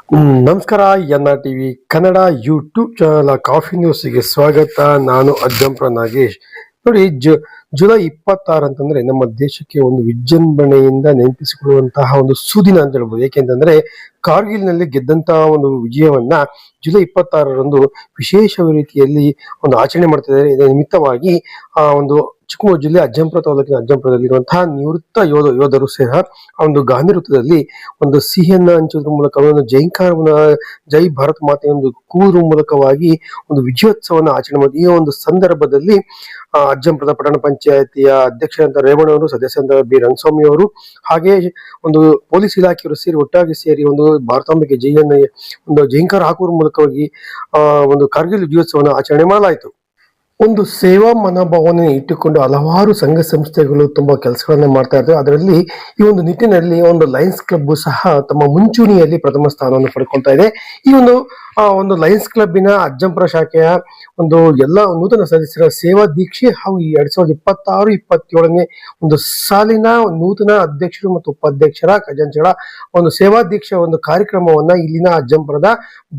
ನಮಸ್ಕಾರ. NRTV Kannada YouTube channel coffee ನ್ಯೂಸ್ಗೆ ಸ್ವಾಗತ. ನಾನು ಅಜ್ಜಂಪುರ ನಾಗೇಶ್. ನೋಡಿ, ಜುಲೈ 26 ಅಂತಂದ್ರೆ ನಮ್ಮ ದೇಶಕ್ಕೆ ಒಂದು ವಿಜೃಂಭಣೆಯಿಂದ ನೆನಪಿಸಿಕೊಳ್ಳುವಂತಹ ಒಂದು ಸುದಿನ ಅಂತ ಹೇಳ್ಬೋದು. ಏಕೆಂತಂದ್ರೆ ಕಾರ್ಗಿಲ್ ನಲ್ಲಿ ಗೆದ್ದಂತಹ ಒಂದು ವಿಜಯವನ್ನ ಜುಲೈ 26ರಂದು ವಿಶೇಷ ರೀತಿಯಲ್ಲಿ ಒಂದು ಆಚರಣೆ ಮಾಡ್ತಿದ್ದಾರೆ. ಇದರ ನಿಮಿತ್ತವಾಗಿ ಒಂದು ಚಿಕ್ಕಮಗಳೂರು ಜಿಲ್ಲೆ ಅಜ್ಜಂಪುರ ತಾಲೂಕಿನ ಅಜ್ಜಂಪುರದಲ್ಲಿರುವಂತಹ ನಿವೃತ್ತ ಯೋಧರು ಸಹ ಆ ಒಂದು ಗಾಂಧಿ ವೃತ್ತದಲ್ಲಿ ಒಂದು ಸಿಹಿಯನ್ನ ಹಂಚುವುದರ ಮೂಲಕ ಒಂದು ಜೈಂಕಾರವನ್ನ ಜೈ ಭಾರತ್ ಮಾತೆ ಒಂದು ಕೂಗುವ ಮೂಲಕವಾಗಿ ಒಂದು ವಿಜಯೋತ್ಸವನ ಆಚರಣೆ ಮಾಡಿ. ಈ ಒಂದು ಸಂದರ್ಭದಲ್ಲಿ ಅಜ್ಜಂಪುರದ ಪಟ್ಟಣ ಪಂಚಾಯತಿಯ ಅಧ್ಯಕ್ಷರಾದ ರೇವಣ್ಣವರು, ಸದಸ್ಯರಾದ ಬಿ ರಂಗಸ್ವಾಮಿ ಅವರು, ಹಾಗೆ ಒಂದು ಪೊಲೀಸ್ ಇಲಾಖೆಯವರು ಸೇರಿ ಒಟ್ಟಾಗಿ ಸೇರಿ ಒಂದು ಭಾರತಾಂಬೆಗೆ ಜೈಯನ್ನ ಒಂದು ಜೈಂಕಾರ ಹಾಕುವ ಮೂಲಕವಾಗಿ ಒಂದು ಕಾರ್ಗಿಲ್ ವಿಜಯೋತ್ಸವನ ಆಚರಣೆ ಮಾಡಲಾಯಿತು. ಒಂದು ಸೇವಾ ಮನೋಭಾವನೆ ಇಟ್ಟುಕೊಂಡು ಹಲವಾರು ಸಂಘ ಸಂಸ್ಥೆಗಳು ತುಂಬಾ ಕೆಲಸಗಳನ್ನ ಮಾಡ್ತಾ ಇದ್ದಾರೆ. ಅದರಲ್ಲಿ ಈ ಒಂದು ನಿಟ್ಟಿನಲ್ಲಿ ಒಂದು ಲಯನ್ಸ್ ಕ್ಲಬ್ ಸಹ ತಮ್ಮ ಮುಂಚೂಣಿಯಲ್ಲಿ ಪ್ರಥಮ ಸ್ಥಾನವನ್ನು ಪಡ್ಕೊಳ್ತಾ ಇದೆ. ಈ ಒಂದು ಲಯನ್ಸ್ ಕ್ಲಬ್ಬಿನ ಅಜ್ಜಂಪುರ ಶಾಖೆಯ ಒಂದು ಎಲ್ಲ ನೂತನ ಸದಸ್ಯರ ಸೇವಾ ದೀಕ್ಷೆ ಹಾಗೂ 2026-27ನೇ ಒಂದು ಸಾಲಿನ ನೂತನ ಅಧ್ಯಕ್ಷರು ಮತ್ತು ಉಪಾಧ್ಯಕ್ಷರ ಖಜಾಂಚಿಗಳ ಒಂದು ಸೇವಾ ದೀಕ್ಷೆ ಒಂದು ಕಾರ್ಯಕ್ರಮವನ್ನ ಇಲ್ಲಿನ ಅಜ್ಜಂಪುರದ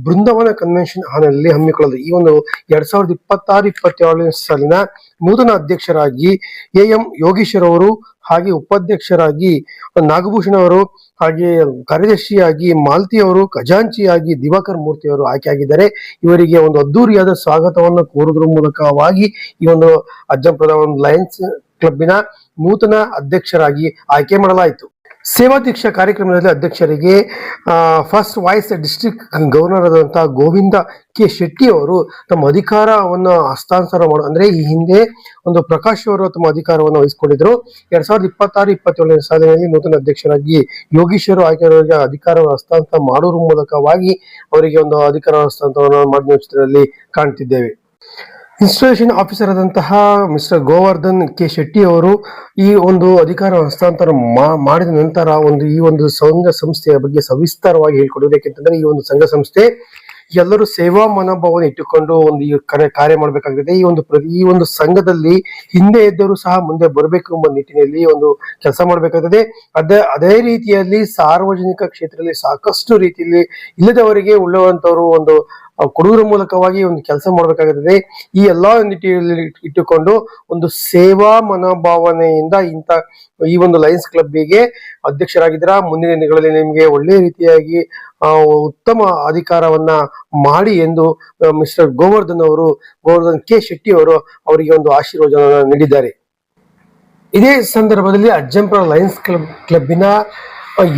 ಬೃಂದಾವನ ಕನ್ವೆನ್ಷನ್ ಹಾಲ್ನಲ್ಲಿ ಹಮ್ಮಿಕೊಳ್ಳಲು ಈ ಒಂದು 2026-27ನೇ ಸಾಲಿನ ನೂತನ ಅಧ್ಯಕ್ಷರಾಗಿ AM ಯೋಗೀಶ್ವರ್ ಅವರು, ಹಾಗೆ ಉಪಾಧ್ಯಕ್ಷರಾಗಿ ನಾಗಭೂಷಣ ಅವರು, ಹಾಗೆ ಕಾರ್ಯದರ್ಶಿಯಾಗಿ ಮಾಲತಿ ಅವರು, ಖಜಾಂಚಿಯಾಗಿ ದಿವಾಕರ್ ಮೂರ್ತಿ ಅವರು ಆಯ್ಕೆಯಾಗಿದ್ದಾರೆ. ಇವರಿಗೆ ಒಂದು ಅದ್ದೂರಿಯಾದ ಸ್ವಾಗತವನ್ನು ಕೋರುವುದರ ಮೂಲಕವಾಗಿ ಈ ಒಂದು ಅಜ್ಜಂಪುರದ ಒಂದು ಲಯನ್ಸ್ ಕ್ಲಬ್ಬಿನ ನೂತನ ಅಧ್ಯಕ್ಷರಾಗಿ ಆಯ್ಕೆ ಮಾಡಲಾಯಿತು. ಸೇವಾದೀಕ್ಷಾ ಕಾರ್ಯಕ್ರಮದಲ್ಲಿ ಅಧ್ಯಕ್ಷರಿಗೆ ಫಸ್ಟ್ ವಾಯ್ಸ್ ಡಿಸ್ಟ್ರಿಕ್ಟ್ ಗವರ್ನರ್ ಆದಂತಹ ಗೋವಿಂದ ಕೆ ಶೆಟ್ಟಿ ಅವರು ತಮ್ಮ ಅಧಿಕಾರವನ್ನು ಹಸ್ತಾಂತರ ಅಂದ್ರೆ ಈ ಹಿಂದೆ ಒಂದು ಪ್ರಕಾಶ್ ಅವರು ತಮ್ಮ ಅಧಿಕಾರವನ್ನು ವಹಿಸಿಕೊಂಡಿದ್ರು. 2026-27ನೇ ಸಾಲಿನಲ್ಲಿ ನೂತನ ಅಧ್ಯಕ್ಷರಾಗಿ ಯೋಗೀಶ್ವರು ಆಯ್ಕೆಯವರಿಗೆ ಅಧಿಕಾರ ಹಸ್ತಾಂತರ ಮಾಡುವ ಮೂಲಕವಾಗಿ ಅವರಿಗೆ ಒಂದು ಅಧಿಕಾರ ಹಸ್ತಾಂತರವನ್ನು ಮಾಡಿದ ಚಿತ್ರದಲ್ಲಿ ಕಾಣ್ತಿದ್ದೇವೆ. ಇನ್ಸ್ಟಾಲೇಷನ್ ಆಫೀಸರ್ ಆದಂತಹ ಮಿಸ್ಟರ್ ಗೋವರ್ಧನ್ ಕೆ ಶೆಟ್ಟಿ ಅವರು ಈ ಒಂದು ಅಧಿಕಾರ ಹಸ್ತಾಂತರ ಮಾಡಿದ ನಂತರ ಈ ಒಂದು ಸಂಘ ಸಂಸ್ಥೆಯ ಬಗ್ಗೆ ಸವಿಸ್ತಾರವಾಗಿ ಹೇಳ್ಕೊಡೋದು. ಯಾಕೆಂತಂದ್ರೆ ಈ ಒಂದು ಸಂಘ ಸಂಸ್ಥೆ ಎಲ್ಲರೂ ಸೇವಾ ಮನೋಭಾವನೆ ಇಟ್ಟುಕೊಂಡು ಒಂದು ಕಾರ್ಯ ಮಾಡಬೇಕಾಗಿದೆ. ಈ ಒಂದು ಸಂಘದಲ್ಲಿ ಹಿಂದೆ ಇದ್ದರೂ ಸಹ ಮುಂದೆ ಬರಬೇಕು ಎಂಬ ನಿಟ್ಟಿನಲ್ಲಿ ಒಂದು ಕೆಲಸ ಮಾಡಬೇಕಾಗಿದೆ. ಅದೇ ರೀತಿಯಲ್ಲಿ ಸಾರ್ವಜನಿಕ ಕ್ಷೇತ್ರದಲ್ಲಿ ಸಾಕಷ್ಟು ರೀತಿಯಲ್ಲಿ ಇಲ್ಲದವರಿಗೆ ಉಳ್ಳವಂತವರು ಒಂದು ಕೊಡುವುದರ ಮೂಲಕವಾಗಿ ಒಂದು ಕೆಲಸ ಮಾಡಬೇಕಾಗುತ್ತದೆ. ಈ ಎಲ್ಲಾ ನಿಟ್ಟಿನಲ್ಲಿ ಇಟ್ಟುಕೊಂಡು ಒಂದು ಸೇವಾ ಮನೋಭಾವನೆಯಿಂದ ಈ ಒಂದು ಲಯನ್ಸ್ ಕ್ಲಬ್ಬಿಗೆ ಅಧ್ಯಕ್ಷರಾಗಿದ್ದೀರಾ. ಮುಂದಿನ ದಿನಗಳಲ್ಲಿ ನಿಮಗೆ ಒಳ್ಳೆಯ ರೀತಿಯಾಗಿ ಉತ್ತಮ ಅಧಿಕಾರವನ್ನ ಮಾಡಿ ಎಂದು ಮಿಸ್ಟರ್ ಗೋವರ್ಧನ್ ಕೆ ಶೆಟ್ಟಿ ಅವರು ಅವರಿಗೆ ಒಂದು ಆಶೀರ್ವಾದ ನೀಡಿದ್ದಾರೆ. ಇದೇ ಸಂದರ್ಭದಲ್ಲಿ ಅಜ್ಜಂಪುರ ಲಯನ್ಸ್ ಕ್ಲಬ್ಬಿನ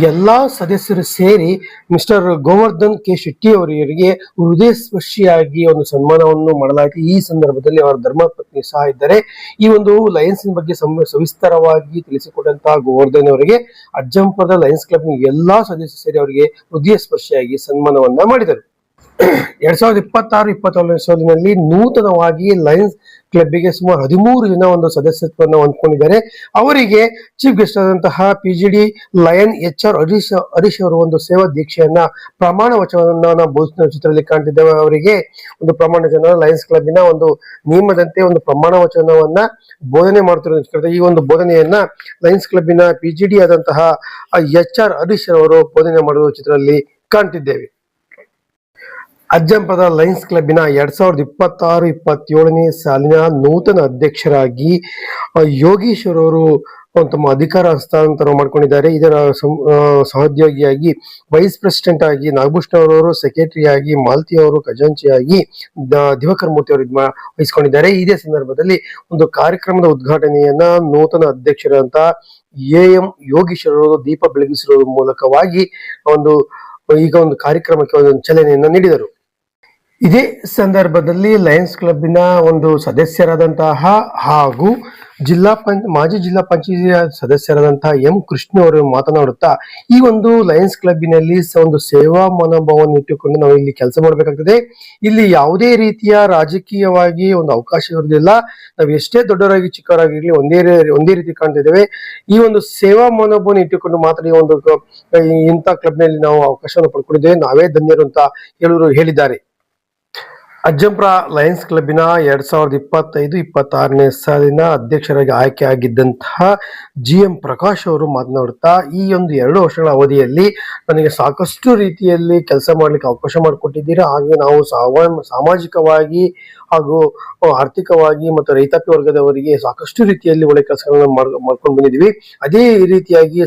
ಎಲ್ಲಾ ಸದಸ್ಯರು ಸೇರಿ ಮಿಸ್ಟರ್ ಗೋವರ್ಧನ್ ಕೆ ಶೆಟ್ಟಿ ಅವರಿಗೆ ಹೃದಯ ಸ್ಪರ್ಶಿಯಾಗಿ ಒಂದು ಸನ್ಮಾನವನ್ನು ಮಾಡಲಾಯಿತು. ಈ ಸಂದರ್ಭದಲ್ಲಿ ಅವರ ಧರ್ಮಪತ್ನಿ ಸಹ ಇದ್ದಾರೆ. ಈ ಒಂದು ಲಯನ್ಸ್ ಬಗ್ಗೆ ಸವಿಸ್ತಾರವಾಗಿ ತಿಳಿಸಿಕೊಟ್ಟಂತಹ ಗೋವರ್ಧನ್ ಅವರಿಗೆ ಅಜ್ಜಂಪುರದ ಲಯನ್ಸ್ ಕ್ಲಬ್ ಎಲ್ಲಾ ಸದಸ್ಯರು ಸೇರಿ ಅವರಿಗೆ ಹೃದಯ ಸ್ಪರ್ಶಿಯಾಗಿ ಸನ್ಮಾನವನ್ನ ಮಾಡಿದರು. 2026-27ನೇ ಸಾಲಿನಲ್ಲಿ ನೂತನವಾಗಿ ಲಯನ್ಸ್ ಕ್ಲಬ್ಗೆ ಸುಮಾರು 13 ಜನ ಒಂದು ಸದಸ್ಯತ್ವವನ್ನು ಹೊಂದ್ಕೊಂಡಿದ್ದಾರೆ. ಅವರಿಗೆ ಚೀಫ್ ಗೆಸ್ಟ್ ಆದಂತಹ PGD ಲಯನ್ HR ಹರೀಶ್ ಅವರು ಒಂದು ಸೇವಾ ದೀಕ್ಷೆಯನ್ನ ಪ್ರಮಾಣ ವಚನವನ್ನ ಬೋಧಿಸುವ ಚಿತ್ರದಲ್ಲಿ ಕಾಣ್ತಿದ್ದೇವೆ. ಅವರಿಗೆ ಒಂದು ಪ್ರಮಾಣ ವಚನ ಲಯನ್ಸ್ ಕ್ಲಬ್ಬಿನ ಒಂದು ನಿಯಮದಂತೆ ಒಂದು ಪ್ರಮಾಣ ವಚನವನ್ನ ಬೋಧನೆ ಮಾಡುತ್ತಿರುವ ಈ ಒಂದು ಬೋಧನೆಯನ್ನ ಲಯನ್ಸ್ ಕ್ಲಬ್ಬಿನ PGD ಆದಂತಹ HR ಹರೀಶ್ ಅವರು ಬೋಧನೆ ಮಾಡುವ ಚಿತ್ರದಲ್ಲಿ ಕಾಣ್ತಿದ್ದೇವೆ. ಅಜ್ಜಂಪುರದ ಲಯನ್ಸ್ ಕ್ಲಬ್ಬಿನ 2026-27ನೇ ಸಾಲಿನ ನೂತನ ಅಧ್ಯಕ್ಷರಾಗಿ ಯೋಗೀಶ್ವರ್ ಅವರು ತಮ್ಮ ಅಧಿಕಾರ ಹಸ್ತಾಂತರ ಮಾಡ್ಕೊಂಡಿದ್ದಾರೆ. ಇದರ ಸಹೋದ್ಯೋಗಿಯಾಗಿ ವೈಸ್ ಪ್ರೆಸಿಡೆಂಟ್ ಆಗಿ ನಾಗಭೂಷಣ ಅವರು, ಸೆಕ್ರೆಟರಿ ಆಗಿ ಮಾಲತಿ ಅವರು, ಖಜಾಂಚಿಯಾಗಿ ದಿವಾಕರ್ ಮೂರ್ತಿ ಅವರು ವಹಿಸಿಕೊಂಡಿದ್ದಾರೆ. ಇದೇ ಸಂದರ್ಭದಲ್ಲಿ ಒಂದು ಕಾರ್ಯಕ್ರಮದ ಉದ್ಘಾಟನೆಯನ್ನ ನೂತನ ಅಧ್ಯಕ್ಷರಂತ AM ಯೋಗೀಶ್ವರ್ ಅವರು ದೀಪ ಬೆಳಗಿಸಿರುವ ಮೂಲಕವಾಗಿ ಈಗ ಒಂದು ಕಾರ್ಯಕ್ರಮಕ್ಕೆ ಒಂದು ಚಾಲನೆಯನ್ನ ನೀಡಿದರು. ಇದೇ ಸಂದರ್ಭದಲ್ಲಿ ಲಯನ್ಸ್ ಕ್ಲಬ್ಬಿನ ಒಂದು ಸದಸ್ಯರಾದಂತಹ ಹಾಗೂ ಮಾಜಿ ಜಿಲ್ಲಾ ಪಂಚಾಯತ್ ಸದಸ್ಯರಾದಂತಹ M ಕೃಷ್ಣ ಅವರು ಮಾತನಾಡುತ್ತಾ ಈ ಒಂದು ಲಯನ್ಸ್ ಕ್ಲಬ್ಬಿನಲ್ಲಿ ಒಂದು ಸೇವಾ ಮನೋಭಾವವನ್ನು ಇಟ್ಟುಕೊಂಡು ನಾವು ಇಲ್ಲಿ ಕೆಲಸ ಮಾಡಬೇಕಾಗ್ತದೆ. ಇಲ್ಲಿ ಯಾವುದೇ ರೀತಿಯ ರಾಜಕೀಯವಾಗಿ ಒಂದು ಅವಕಾಶ ಇರುವುದಿಲ್ಲ. ನಾವು ಎಷ್ಟೇ ದೊಡ್ಡವರಾಗಿ ಚಿಕ್ಕವರಾಗಿರ್ಲಿ ಒಂದೇ ರೀತಿ ಕಾಣ್ತಿದ್ದೇವೆ. ಈ ಒಂದು ಸೇವಾ ಮನೋಭಾವನೆ ಇಟ್ಟುಕೊಂಡು ಮಾತ್ರ ಇಂಥ ಕ್ಲಬ್ನಲ್ಲಿ ನಾವು ಅವಕಾಶವನ್ನು ಪಡ್ಕೊಂಡಿದ್ದೇವೆ. ನಾವೇ ಧನ್ಯರು ಅಂತ ಹೇಳಿದ್ದಾರೆ. ಅಜ್ಜಂಪುರ ಲಯನ್ಸ್ ಕ್ಲಬ್ಬಿನ 2025-26ನೇ ಸಾಲಿನ ಅಧ್ಯಕ್ಷರಾಗಿ ಆಯ್ಕೆಯಾಗಿದ್ದಂತಹ GM ಪ್ರಕಾಶ್ ಅವರು ಮಾತನಾಡುತ್ತಾ, ಈ ಒಂದು 2 ವರ್ಷಗಳ ಅವಧಿಯಲ್ಲಿ ನನಗೆ ಸಾಕಷ್ಟು ರೀತಿಯಲ್ಲಿ ಕೆಲಸ ಮಾಡ್ಲಿಕ್ಕೆ ಅವಕಾಶ ಮಾಡಿಕೊಟ್ಟಿದ್ದೀರಾ. ಹಾಗೆ ನಾವು ಸಾಮಾಜಿಕವಾಗಿ ಹಾಗೂ ಆರ್ಥಿಕವಾಗಿ ಮತ್ತು ರೈತಾಪಿ ವರ್ಗದವರಿಗೆ ಸಾಕಷ್ಟು ರೀತಿಯಲ್ಲಿ ಒಳ್ಳೆ ಕೆಲಸಗಳನ್ನ ಮಾಡ್ಕೊಂಡು ಬಂದಿದ್ದೀವಿ. ಅದೇ ರೀತಿಯಾಗಿ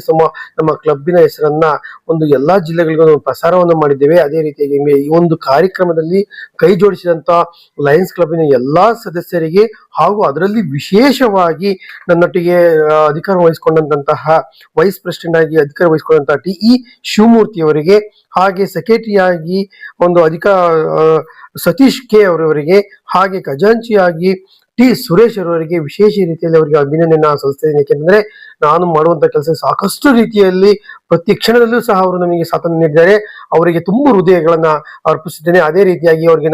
ನಮ್ಮ ಕ್ಲಬ್ಬಿನ ಹೆಸರನ್ನ ಒಂದು ಎಲ್ಲಾ ಜಿಲ್ಲೆಗಳಿಗೂ ಪ್ರಸಾರವನ್ನು ಮಾಡಿದ್ದೇವೆ. ಅದೇ ರೀತಿಯಾಗಿ ಈ ಒಂದು ಕಾರ್ಯಕ್ರಮದಲ್ಲಿ ಕೈ ಜೋಡಿಸಿದಂತ ಲಯನ್ಸ್ ಕ್ಲಬ್ಬಿನ ಎಲ್ಲಾ ಸದಸ್ಯರಿಗೆ ಹಾಗೂ ಅದರಲ್ಲಿ ವಿಶೇಷವಾಗಿ ನನ್ನೊಟ್ಟಿಗೆ ಅಧಿಕಾರ ವಹಿಸಿಕೊಂಡಂತಹ ವೈಸ್ ಪ್ರೆಸಿಡೆಂಟ್ ಆಗಿ ಅಧಿಕಾರ ವಹಿಸಿಕೊಂಡಂತಹ TE ಶಿವಮೂರ್ತಿ ಅವರಿಗೆ, ಹಾಗೆ ಸೆಕ್ರೆಟರಿಯಾಗಿ ಒಂದು ಸತೀಶ್ K ಅವರವರಿಗೆ, ಹಾಗೆ ಖಜಾಂಚಿಯಾಗಿ T ಸುರೇಶ್ ಅವರಿಗೆ ವಿಶೇಷ ರೀತಿಯಲ್ಲಿ ಅವರಿಗೆ ಅಭಿನಂದನೆ ಸಲ್ಲಿಸ್ತೇನೆ. ಯಾಕೆಂದ್ರೆ ನಾನು ಮಾಡುವಂತ ಕೆಲಸ ಸಾಕಷ್ಟು ರೀತಿಯಲ್ಲಿ ಪ್ರತಿ ಕ್ಷಣದಲ್ಲೂ ಸಹ ಅವರು ನಮಗೆ ಸಾಥನ್ನು ನೀಡಿದ್ದಾರೆ. ಅವರಿಗೆ ತುಂಬ ಹೃದಯಗಳನ್ನ ಅರ್ಪಿಸಿದ್ದೇನೆ. ಅದೇ ರೀತಿಯಾಗಿ ಅವರಿಗೆ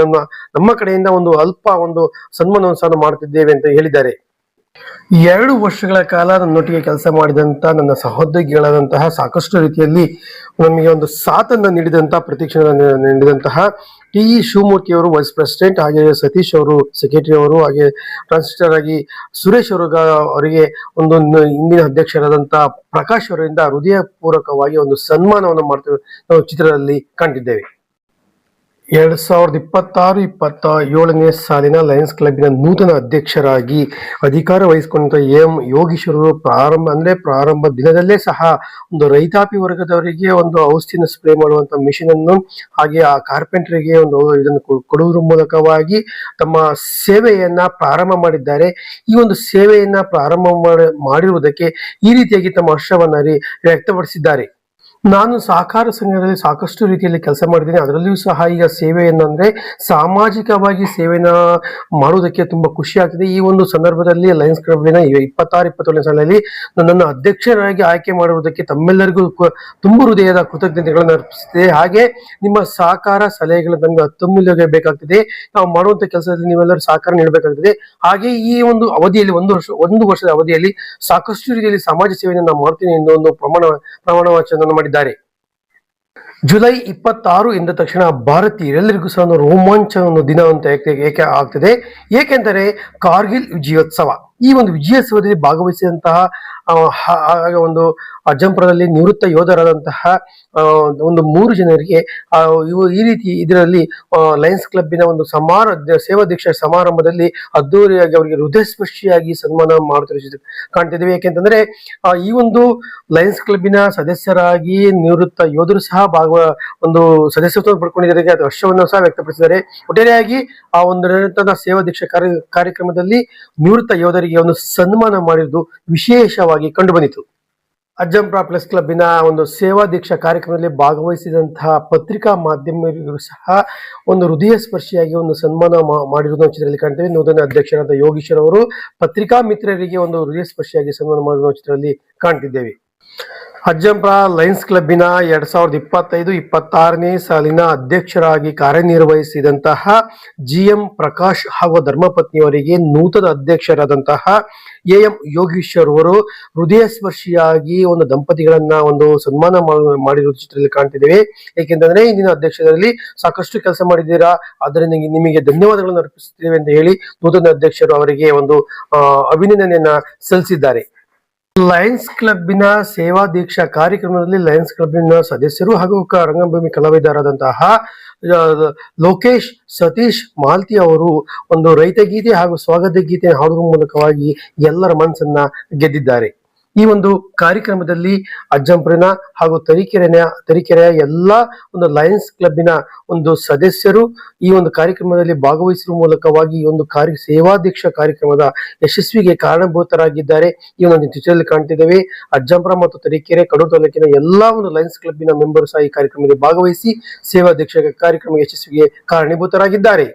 ನಮ್ಮ ಕಡೆಯಿಂದ ಒಂದು ಸನ್ಮಾನವನ್ನು ಸಹ ಮಾಡ್ತಿದ್ದೇವೆ ಅಂತ ಹೇಳಿದ್ದಾರೆ. 2 ವರ್ಷಗಳ ಕಾಲ ನನ್ನೊಟ್ಟಿಗೆ ಕೆಲಸ ಮಾಡಿದಂತ ನನ್ನ ಸಹೋದ್ಯೋಗಿಗಳಾದಂತಹ ಸಾಕಷ್ಟು ರೀತಿಯಲ್ಲಿ ನಮಗೆ ಒಂದು ಸಾಥನ್ನು ನೀಡಿದಂತಹ ಪ್ರತಿಕ್ಷಣ ನೀಡಿದಂತಹ TE ಶಿವಮೂರ್ತಿ ಅವರು ವೈಸ್ ಪ್ರೆಸಿಡೆಂಟ್, ಹಾಗೆ ಸತೀಶ್ ಅವರು ಸೆಕ್ರೆಟರಿ ಅವರು, ಹಾಗೆ ಟ್ರಾನ್ಸ್ಲೇಟರ್ ಆಗಿ ಸುರೇಶ್ ಅವರಿಗೆ ಒಂದು ಇಂದಿನ ಅಧ್ಯಕ್ಷರಾದಂತಹ ಪ್ರಕಾಶ್ ಅವರಿಂದ ಹೃದಯ ಪೂರ್ವಕವಾಗಿ ಒಂದು ಸನ್ಮಾನವನ್ನು ಮಾಡ್ತೇವೆ ನಾವು ಚಿತ್ರದಲ್ಲಿ ಕಂಡಿದ್ದೇವೆ. 2026-27ನೇ ಸಾಲಿನ ಲಯನ್ಸ್ ಕ್ಲಬ್ಬಿನ ನೂತನ ಅಧ್ಯಕ್ಷರಾಗಿ ಅಧಿಕಾರ ವಹಿಸಿಕೊಂಡ AM ಯೋಗೀಶ್ವರರು ಪ್ರಾರಂಭ ದಿನದಲ್ಲೇ ಸಹ ಒಂದು ರೈತಾಪಿ ವರ್ಗದವರಿಗೆ ಒಂದು ಔಷಧಿನ ಸ್ಪ್ರೇ ಮಾಡುವಂತ ಮಿಷನ್ ಅನ್ನು, ಹಾಗೆ ಆ ಕಾರ್ಪೆಂಟರ್ಗೆ ಇದನ್ನು ಕೊಡುವುದರ ಮೂಲಕವಾಗಿ ತಮ್ಮ ಸೇವೆಯನ್ನ ಪ್ರಾರಂಭ ಮಾಡಿದ್ದಾರೆ. ಈ ಒಂದು ಸೇವೆಯನ್ನ ಪ್ರಾರಂಭ ಮಾಡಿರುವುದಕ್ಕೆ ಈ ರೀತಿಯಾಗಿ ತಮ್ಮ ಹರ್ಷವನ್ನ ವ್ಯಕ್ತಪಡಿಸಿದ್ದಾರೆ. ನಾನು ಸಹಕಾರ ಸಂಘದಲ್ಲಿ ಸಾಕಷ್ಟು ರೀತಿಯಲ್ಲಿ ಕೆಲಸ ಮಾಡಿದ್ದೀನಿ. ಅದರಲ್ಲಿಯೂ ಸಹ ಈಗ ಸೇವೆಯನ್ನಂದ್ರೆ ಸಾಮಾಜಿಕವಾಗಿ ಸೇವೆನ ಮಾಡುವುದಕ್ಕೆ ತುಂಬಾ ಖುಷಿ ಆಗ್ತಿದೆ. ಈ ಒಂದು ಸಂದರ್ಭದಲ್ಲಿ ಲಯನ್ಸ್ ಕ್ಲಬ್ಬಿನ 26-27ನೇ ಸಾಲಿನಲ್ಲಿ ನನ್ನನ್ನು ಅಧ್ಯಕ್ಷರಾಗಿ ಆಯ್ಕೆ ಮಾಡುವುದಕ್ಕೆ ತಮ್ಮೆಲ್ಲರಿಗೂ ತುಂಬ ಹೃದಯದ ಕೃತಜ್ಞತೆಗಳನ್ನು ಅರ್ಪಿಸುತ್ತಿದೆ. ಹಾಗೆ ನಿಮ್ಮ ಸಹಕಾರ ಸಲಹೆಗಳು ನಮಗೆ ಅತ್ಯಮೂಲ್ಯವಾಗಿ ಬೇಕಾಗ್ತಿದೆ. ನಾವು ಮಾಡುವಂತ ಕೆಲಸದಲ್ಲಿ ನೀವೆಲ್ಲರೂ ಸಹಕಾರ ನೀಡಬೇಕಾಗ್ತದೆ. ಹಾಗೆ ಈ ಒಂದು ಅವಧಿಯಲ್ಲಿ ಒಂದು ವರ್ಷದ ಅವಧಿಯಲ್ಲಿ ಸಾಕಷ್ಟು ರೀತಿಯಲ್ಲಿ ಸಮಾಜ ಸೇವೆಯನ್ನು ನಾವು ಮಾಡ್ತೀನಿ ಎಂದು ಒಂದು ಪ್ರಮಾಣ ವಚನವನ್ನು ಮಾಡಿದ್ದಾರೆ. ಜುಲೈ 26 ಎಂದ ತಕ್ಷಣ ಭಾರತೀಯರೆಲ್ಲರಿಗೂ ಸಹ ರೋಮಾಂಚ ದಿನ ಅಂತ ಏಕೆ ಆಗ್ತದೆ, ಏಕೆಂದರೆ ಕಾರ್ಗಿಲ್ ವಿಜಯೋತ್ಸವ. ಈ ಒಂದು ವಿಜಯೋತ್ಸವದಲ್ಲಿ ಭಾಗವಹಿಸಿದಂತಹ ಒಂದು ಅಜ್ಜಂಪುರದಲ್ಲಿ ನಿವೃತ್ತ ಯೋಧರಾದಂತಹ ಒಂದು 3 ಜನರಿಗೆ ಈ ರೀತಿ ಇದರಲ್ಲಿ ಲಯನ್ಸ್ ಕ್ಲಬ್ಬಿನ ಒಂದು ಸೇವಾ ದೀಕ್ಷಾ ಸಮಾರಂಭದಲ್ಲಿ ಅದ್ದೂರಿಯಾಗಿ ಅವರಿಗೆ ಹೃದಯಸ್ಪರ್ಶಿಯಾಗಿ ಸನ್ಮಾನ ಮಾಡುತ್ತಿರುವ ಕಾಣ್ತಿದ್ದೇವೆ. ಯಾಕೆಂತಂದ್ರೆ ಈ ಒಂದು ಲಯನ್ಸ್ ಕ್ಲಬ್ಬಿನ ಸದಸ್ಯರಾಗಿ ನಿವೃತ್ತ ಯೋಧರು ಸಹ ಒಂದು ಸದಸ್ಯತ್ವ ಪಡ್ಕೊಂಡಿದ್ದಾರೆ. ಅದು ಹರ್ಷವನ್ನು ಸಹ ವ್ಯಕ್ತಪಡಿಸಿದ್ದಾರೆ. ಒಟ್ಟಾರೆಯಾಗಿ ಆ ಒಂದು ನಿರಂತರ ಸೇವಾ ದೀಕ್ಷಾ ಕಾರ್ಯಕ್ರಮದಲ್ಲಿ ನಿವೃತ್ತ ಯೋಧರಿಗೆ ಒಂದು ಸನ್ಮಾನ ಮಾಡಿರುವುದು ವಿಶೇಷವಾಗಿ ಕಂಡು ಬಂದಿತು. ಅಜ್ಜಂಪುರ ಪ್ರೆಸ್ ಕ್ಲಬ್ಬಿನ ಒಂದು ಸೇವಾ ದೀಕ್ಷಾ ಕಾರ್ಯಕ್ರಮದಲ್ಲಿ ಭಾಗವಹಿಸಿದಂತಹ ಪತ್ರಿಕಾ ಮಾಧ್ಯಮರಿಗೂ ಸಹ ಒಂದು ಹೃದಯ ಸ್ಪರ್ಶಿಯಾಗಿ ಒಂದು ಸನ್ಮಾನ ಮಾಡಿರುವುದನ್ನು ಚಿತ್ರದಲ್ಲಿ ಕಾಣ್ತೇವೆ. ನೂತನ ಅಧ್ಯಕ್ಷರಾದ ಯೋಗೀಶ್ವರ್ ಅವರು ಪತ್ರಿಕಾ ಮಿತ್ರರಿಗೆ ಒಂದು ಹೃದಯ ಸ್ಪರ್ಶಿಯಾಗಿ ಸನ್ಮಾನ ಮಾಡಿರುವುದನ್ನು ಚಿತ್ರದಲ್ಲಿ ಕಾಣ್ತಿದ್ದೇವೆ. ಅಜ್ಜಂಪುರ ಲಯನ್ಸ್ ಕ್ಲಬ್ಬಿನ 2025-26ನೇ ಸಾಲಿನ ಅಧ್ಯಕ್ಷರಾಗಿ ಕಾರ್ಯನಿರ್ವಹಿಸಿದಂತಹ GM ಪ್ರಕಾಶ್ ಹಾಗೂ ಧರ್ಮಪತ್ನಿಯವರಿಗೆ ನೂತನ ಅಧ್ಯಕ್ಷರಾದಂತಹ AM ಯೋಗೀಶ್ವರ್ ಅವರು ಹೃದಯ ಸ್ಪರ್ಶಿಯಾಗಿ ಒಂದು ದಂಪತಿಗಳನ್ನ ಒಂದು ಸನ್ಮಾನ ಮಾಡಿರುವುದು ಚಿತ್ರದಲ್ಲಿ ಕಾಣ್ತಿದ್ದೇವೆ. ಏಕೆಂತಂದ್ರೆ ಇಂದಿನ ಅಧ್ಯಕ್ಷರಲ್ಲಿ ಸಾಕಷ್ಟು ಕೆಲಸ ಮಾಡಿದ್ದೀರಾ, ಅದರಿಂದ ನಿಮಗೆ ಧನ್ಯವಾದಗಳನ್ನು ಅರ್ಪಿಸುತ್ತೇವೆ ಅಂತ ಹೇಳಿ ನೂತನ ಅಧ್ಯಕ್ಷರು ಅವರಿಗೆ ಒಂದು ಅಭಿನಂದನೆಯನ್ನ ಸಲ್ಲಿಸಿದ್ದಾರೆ. ಲಯನ್ಸ್ ಕ್ಲಬ್ಬಿನ ಸೇವಾ ದೀಕ್ಷಾ ಕಾರ್ಯಕ್ರಮದಲ್ಲಿ ಲಯನ್ಸ್ ಕ್ಲಬ್ಬಿನ ಸದಸ್ಯರು ಹಾಗೂ ರಂಗಭೂಮಿ ಕಲಾವಿದರಾದಂತಹ ಲೋಕೇಶ್ ಸತೀಶ್ ಮಾಲ್ತಿ ಅವರು ಒಂದು ರೈತ ಗೀತೆ ಹಾಗೂ ಸ್ವಾಗತ ಗೀತೆ ಹಾಡುವ ಮೂಲಕವಾಗಿ ಎಲ್ಲರ ಮನಸ್ಸನ್ನ ಗೆದ್ದಿದ್ದಾರೆ. ಈ ಒಂದು ಕಾರ್ಯಕ್ರಮದಲ್ಲಿ ಅಜ್ಜಂಪುರಿನ ಹಾಗೂ ತರೀಕೆರೆಯ ಎಲ್ಲಾ ಒಂದು ಲಯನ್ಸ್ ಕ್ಲಬ್ಬಿನ ಒಂದು ಸದಸ್ಯರು ಈ ಒಂದು ಕಾರ್ಯಕ್ರಮದಲ್ಲಿ ಭಾಗವಹಿಸುವ ಮೂಲಕವಾಗಿ ಈ ಒಂದು ಸೇವಾ ದೀಕ್ಷಾ ಕಾರ್ಯಕ್ರಮದ ಯಶಸ್ವಿಗೆ ಕಾರಣಭೂತರಾಗಿದ್ದಾರೆ. ಈ ಒಂದು ಚಿತ್ರದಲ್ಲಿ ಕಾಣ್ತಿದ್ದೇವೆ. ಅಜ್ಜಂಪುರ ಮತ್ತು ತರೀಕೆರೆ ಕಡೂರು ತಾಲೂಕಿನ ಎಲ್ಲಾ ಒಂದು ಲಯನ್ಸ್ ಕ್ಲಬ್ಬಿನ ಮೆಂಬರ್ ಸಹ ಈ ಕಾರ್ಯಕ್ರಮದಲ್ಲಿ ಭಾಗವಹಿಸಿ ಸೇವಾ ದೀಕ್ಷಾ ಕಾರ್ಯಕ್ರಮ ಯಶಸ್ವಿಗೆ ಕಾರಣೀಭೂತರಾಗಿದ್ದಾರೆ.